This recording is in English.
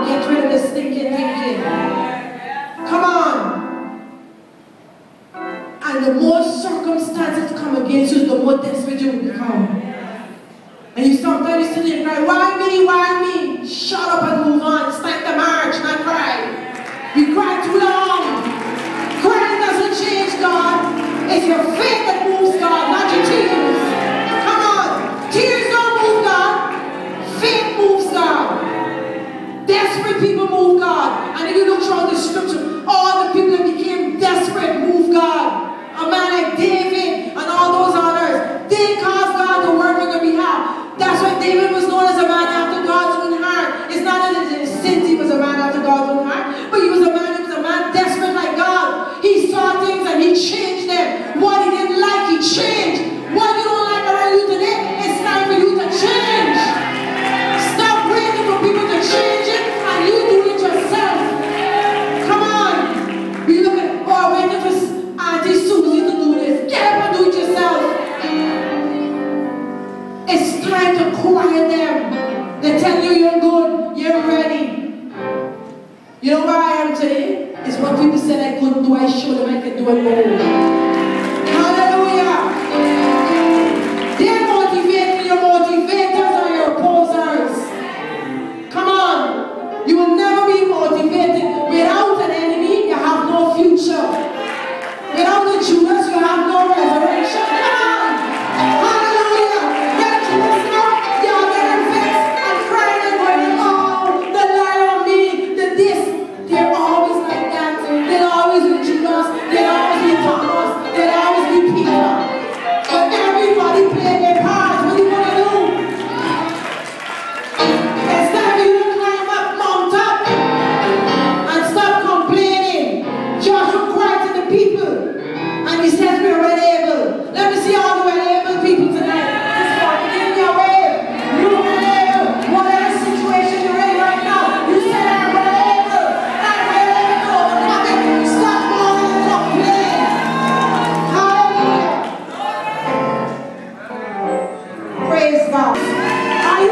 get rid of the stinking thinking. Come on. And the more circumstances come against you, the more desperate you will become. And you sometimes sit there and cry, why me, why me? Shut up and move on. It's time to march, not cry. You cry too long. Crying doesn't change God. It's your faith that moves God, not your tears. Come on. Tears don't move God. Faith moves God. Desperate people move God. And if you look throughout the scripture, all the people that became desperate move God. A man like David and all those others, they caused God to work on their behalf. That's why David was known as a man after God's own heart. It's not that in sin he was a man after God's own heart, but he was a man desperate like God. He saw things and he changed them. What he didn't like, he changed. What you don't like around you today, it's time for you to change. Stop waiting for people to change it and you do it yourself. Come on. You look at, oh, waiting for Auntie Susie to do this. Get up and do it yourself. It's time to quiet them. They tell you you're good, you're ready. You know where I am today? It's what people said I couldn't do, I showed them I could do it more. Hallelujah. They motivate me, your motivators or your opposers. Come on. You will never be motivated. Without an enemy, you have no future. Without the Judas, you have no resurrection. Come on. Hallelujah. When Judas now, you are getting vexed and crying and going, oh, the lie on me, the this. They're always like that. They'll always be Judas. They'll always be Thomas. They'll always be Peter. But everybody played their part. What are you going to do? It's time for you to climb up mountain and stop complaining. Joshua cried to the people. And he says we're able. Let me see all the able people tonight. This morning, give me a wave. You're able. Whatever situation you're in right now, you say I'm able. I'm able to overcome it. Stop moaning and complaining. Hallelujah. Praise God. Are you